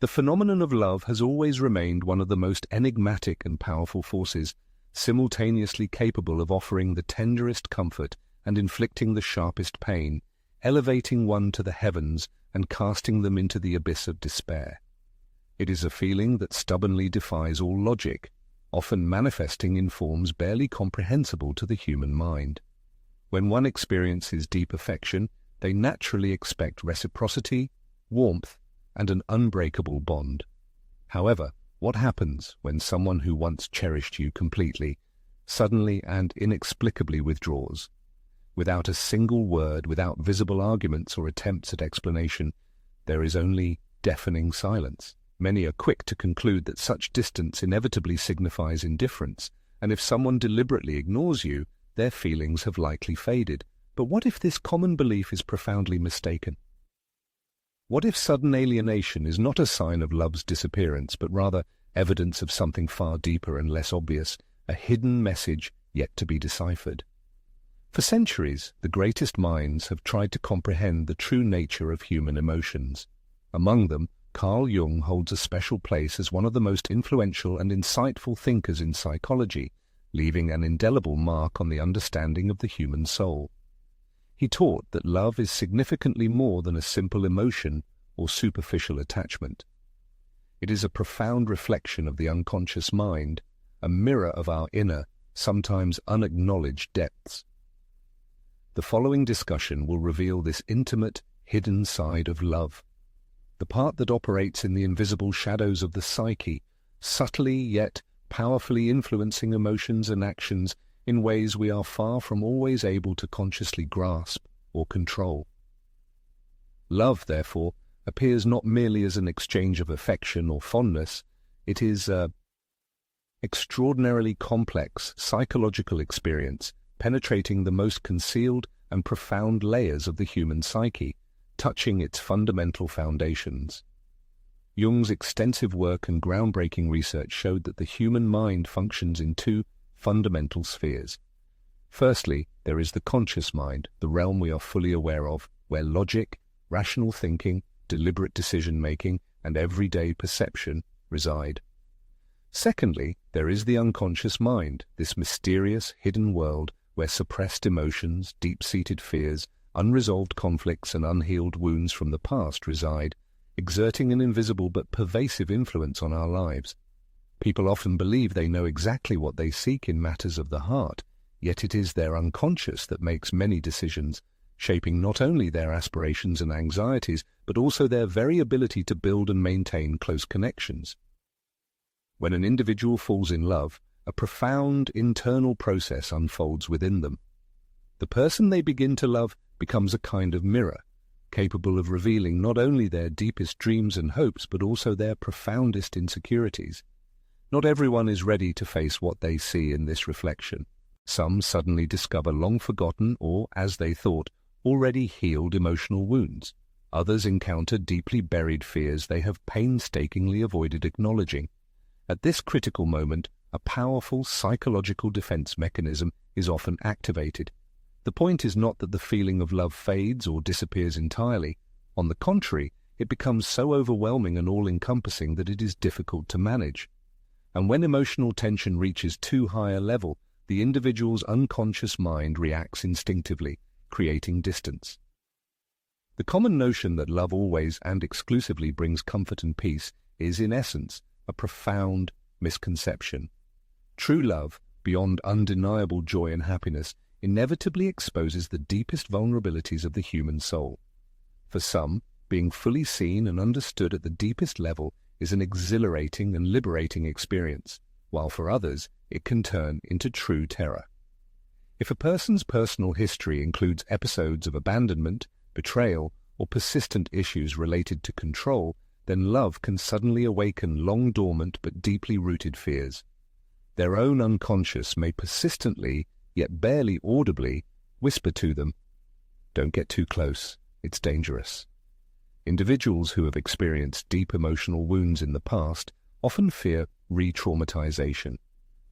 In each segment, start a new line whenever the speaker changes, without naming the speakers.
The phenomenon of love has always remained one of the most enigmatic and powerful forces, simultaneously capable of offering the tenderest comfort and inflicting the sharpest pain, elevating one to the heavens and casting them into the abyss of despair. It is a feeling that stubbornly defies all logic, often manifesting in forms barely comprehensible to the human mind. When one experiences deep affection, they naturally expect reciprocity, warmth, and an unbreakable bond. However, what happens when someone who once cherished you completely, suddenly and inexplicably withdraws? Without a single word, without visible arguments or attempts at explanation, there is only deafening silence. Many are quick to conclude that such distance inevitably signifies indifference, and if someone deliberately ignores you, their feelings have likely faded. But what if this common belief is profoundly mistaken? What if sudden alienation is not a sign of love's disappearance, but rather evidence of something far deeper and less obvious, a hidden message yet to be deciphered? For centuries, the greatest minds have tried to comprehend the true nature of human emotions. Among them, Carl Jung holds a special place as one of the most influential and insightful thinkers in psychology, leaving an indelible mark on the understanding of the human soul. He taught that love is significantly more than a simple emotion or superficial attachment. It is a profound reflection of the unconscious mind, a mirror of our inner, sometimes unacknowledged depths. The following discussion will reveal this intimate, hidden side of love, the part that operates in the invisible shadows of the psyche, subtly yet powerfully influencing emotions and actions in ways we are far from always able to consciously grasp or control. Love, therefore, appears not merely as an exchange of affection or fondness. It is an extraordinarily complex psychological experience, penetrating the most concealed and profound layers of the human psyche, touching its fundamental foundations. Jung's extensive work and groundbreaking research showed that the human mind functions in two fundamental spheres. Firstly, there is the conscious mind, the realm we are fully aware of, where logic, rational thinking, deliberate decision-making, and everyday perception reside. Secondly, there is the unconscious mind, this mysterious, hidden world where suppressed emotions, deep-seated fears, unresolved conflicts, and unhealed wounds from the past reside, exerting an invisible but pervasive influence on our lives. People often believe they know exactly what they seek in matters of the heart, yet it is their unconscious that makes many decisions, shaping not only their aspirations and anxieties, but also their very ability to build and maintain close connections. When an individual falls in love, a profound internal process unfolds within them. The person they begin to love becomes a kind of mirror, capable of revealing not only their deepest dreams and hopes, but also their profoundest insecurities. Not everyone is ready to face what they see in this reflection. Some suddenly discover long-forgotten or, as they thought, already healed emotional wounds. Others encounter deeply buried fears they have painstakingly avoided acknowledging. At this critical moment, a powerful psychological defense mechanism is often activated. The point is not that the feeling of love fades or disappears entirely. On the contrary, it becomes so overwhelming and all-encompassing that it is difficult to manage. And when emotional tension reaches too high a level, the individual's unconscious mind reacts instinctively, creating distance. The common notion that love always and exclusively brings comfort and peace is, in essence, a profound misconception. True love, beyond undeniable joy and happiness, inevitably exposes the deepest vulnerabilities of the human soul. For some, being fully seen and understood at the deepest level is an exhilarating and liberating experience, while for others it can turn into true terror. If a person's personal history includes episodes of abandonment, betrayal, or persistent issues related to control, then love can suddenly awaken long-dormant but deeply rooted fears. Their own unconscious may persistently, yet barely audibly, whisper to them, "Don't get too close, it's dangerous." Individuals who have experienced deep emotional wounds in the past often fear re-traumatization.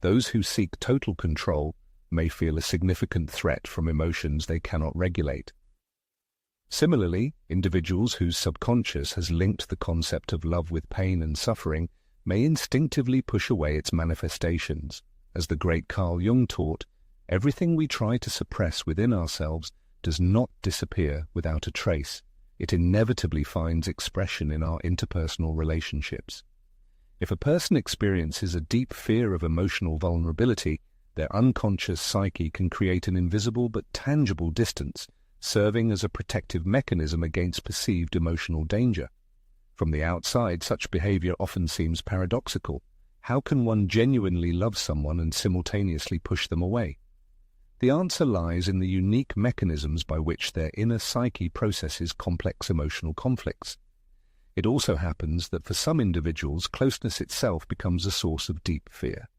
Those who seek total control may feel a significant threat from emotions they cannot regulate. Similarly, individuals whose subconscious has linked the concept of love with pain and suffering may instinctively push away its manifestations. As the great Carl Jung taught, everything we try to suppress within ourselves does not disappear without a trace. It inevitably finds expression in our interpersonal relationships. If a person experiences a deep fear of emotional vulnerability, their unconscious psyche can create an invisible but tangible distance, serving as a protective mechanism against perceived emotional danger. From the outside, such behavior often seems paradoxical. How can one genuinely love someone and simultaneously push them away? The answer lies in the unique mechanisms by which their inner psyche processes complex emotional conflicts. It also happens that for some individuals, closeness itself becomes a source of deep fear.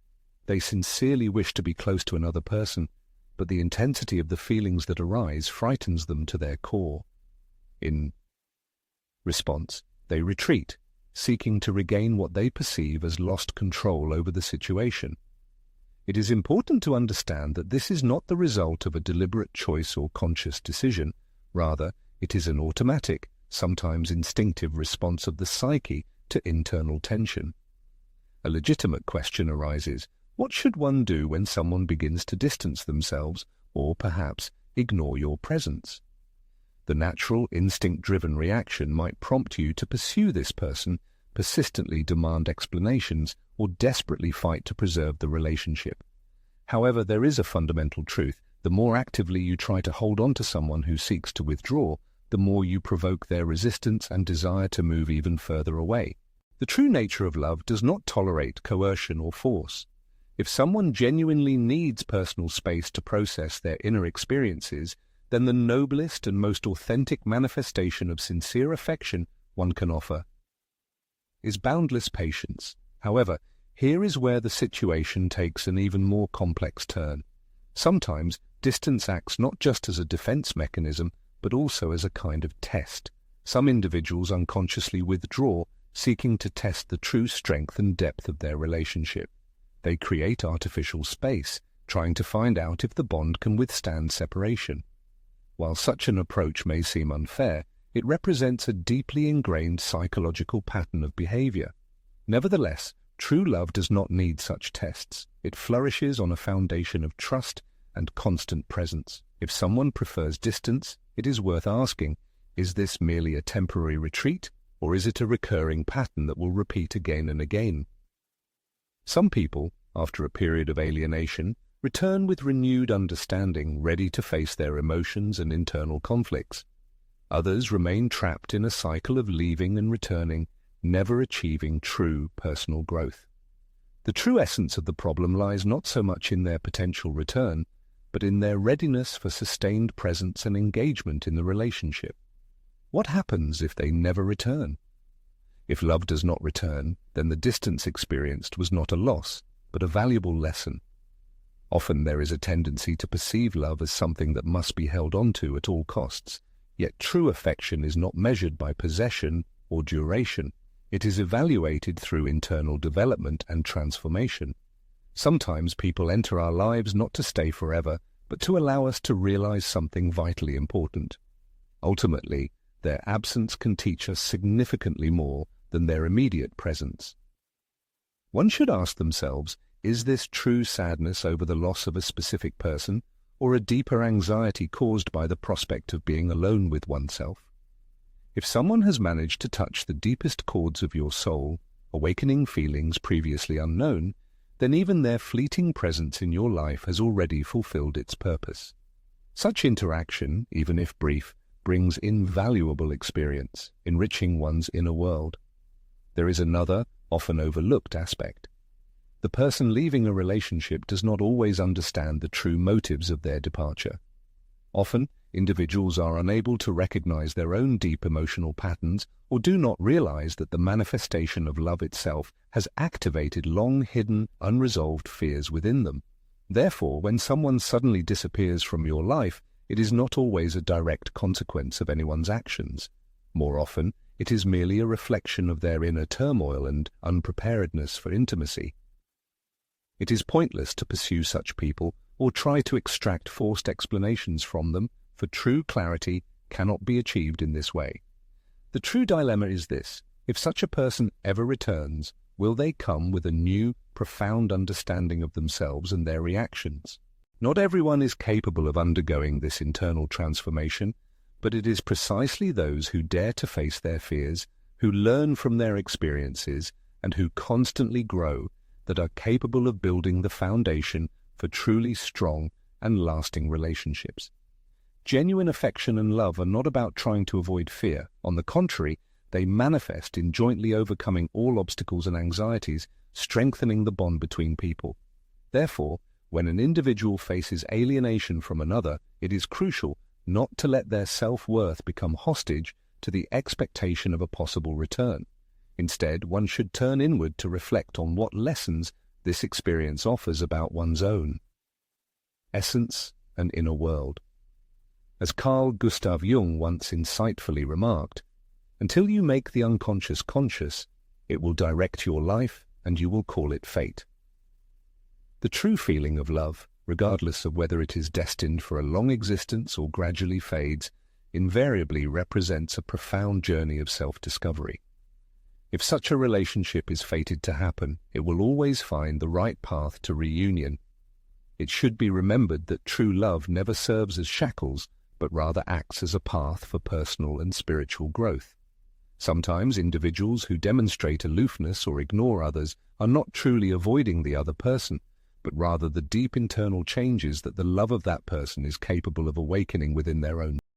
They sincerely wish to be close to another person, but the intensity of the feelings that arise frightens them to their core. In response, they retreat, seeking to regain what they perceive as lost control over the situation. It is important to understand that this is not the result of a deliberate choice or conscious decision. Rather, it is an automatic, sometimes instinctive response of the psyche to internal tension. A legitimate question arises: what should one do when someone begins to distance themselves or perhaps ignore your presence? The natural, instinct-driven reaction might prompt you to pursue this person, persistently demand explanations, or desperately fight to preserve the relationship. However, there is a fundamental truth. The more actively you try to hold on to someone who seeks to withdraw, the more you provoke their resistance and desire to move even further away. The true nature of love does not tolerate coercion or force. If someone genuinely needs personal space to process their inner experiences, then the noblest and most authentic manifestation of sincere affection one can offer is boundless patience. However, here is where the situation takes an even more complex turn. Sometimes distance acts not just as a defense mechanism, but also as a kind of test. Some individuals unconsciously withdraw, seeking to test the true strength and depth of their relationship. They create artificial space, trying to find out if the bond can withstand separation. While such an approach may seem unfair, it represents a deeply ingrained psychological pattern of behavior. Nevertheless, true love does not need such tests. It flourishes on a foundation of trust and constant presence. If someone prefers distance, it is worth asking, is this merely a temporary retreat, or is it a recurring pattern that will repeat again and again? Some people, after a period of alienation, return with renewed understanding, ready to face their emotions and internal conflicts. Others remain trapped in a cycle of leaving and returning, never achieving true personal growth. The true essence of the problem lies not so much in their potential return, but in their readiness for sustained presence and engagement in the relationship. What happens if they never return? If love does not return, then the distance experienced was not a loss, but a valuable lesson. Often there is a tendency to perceive love as something that must be held on to at all costs, yet true affection is not measured by possession or duration. It is evaluated through internal development and transformation. Sometimes people enter our lives not to stay forever, but to allow us to realize something vitally important. Ultimately, their absence can teach us significantly more than their immediate presence. One should ask themselves, is this true sadness over the loss of a specific person, or a deeper anxiety caused by the prospect of being alone with oneself? If someone has managed to touch the deepest chords of your soul, awakening feelings previously unknown, then even their fleeting presence in your life has already fulfilled its purpose. Such interaction, even if brief, brings invaluable experience, enriching one's inner world. There is another, often overlooked aspect. The person leaving a relationship does not always understand the true motives of their departure. Often, individuals are unable to recognize their own deep emotional patterns or do not realize that the manifestation of love itself has activated long-hidden, unresolved fears within them. Therefore, when someone suddenly disappears from your life, it is not always a direct consequence of anyone's actions. More often, it is merely a reflection of their inner turmoil and unpreparedness for intimacy. It is pointless to pursue such people or try to extract forced explanations from them. For true clarity, cannot be achieved in this way. The true dilemma is this: if such a person ever returns, will they come with a new, profound understanding of themselves and their reactions? Not everyone is capable of undergoing this internal transformation, but it is precisely those who dare to face their fears, who learn from their experiences, and who constantly grow that are capable of building the foundation for truly strong and lasting relationships. Genuine affection and love are not about trying to avoid fear. On the contrary, they manifest in jointly overcoming all obstacles and anxieties, strengthening the bond between people. Therefore, when an individual faces alienation from another, it is crucial not to let their self-worth become hostage to the expectation of a possible return. Instead, one should turn inward to reflect on what lessons this experience offers about one's own essence and inner world. As Carl Gustav Jung once insightfully remarked, "Until you make the unconscious conscious, it will direct your life and you will call it fate." The true feeling of love, regardless of whether it is destined for a long existence or gradually fades, invariably represents a profound journey of self-discovery. If such a relationship is fated to happen, it will always find the right path to reunion. It should be remembered that true love never serves as shackles, but rather acts as a path for personal and spiritual growth. Sometimes individuals who demonstrate aloofness or ignore others are not truly avoiding the other person, but rather the deep internal changes that the love of that person is capable of awakening within their own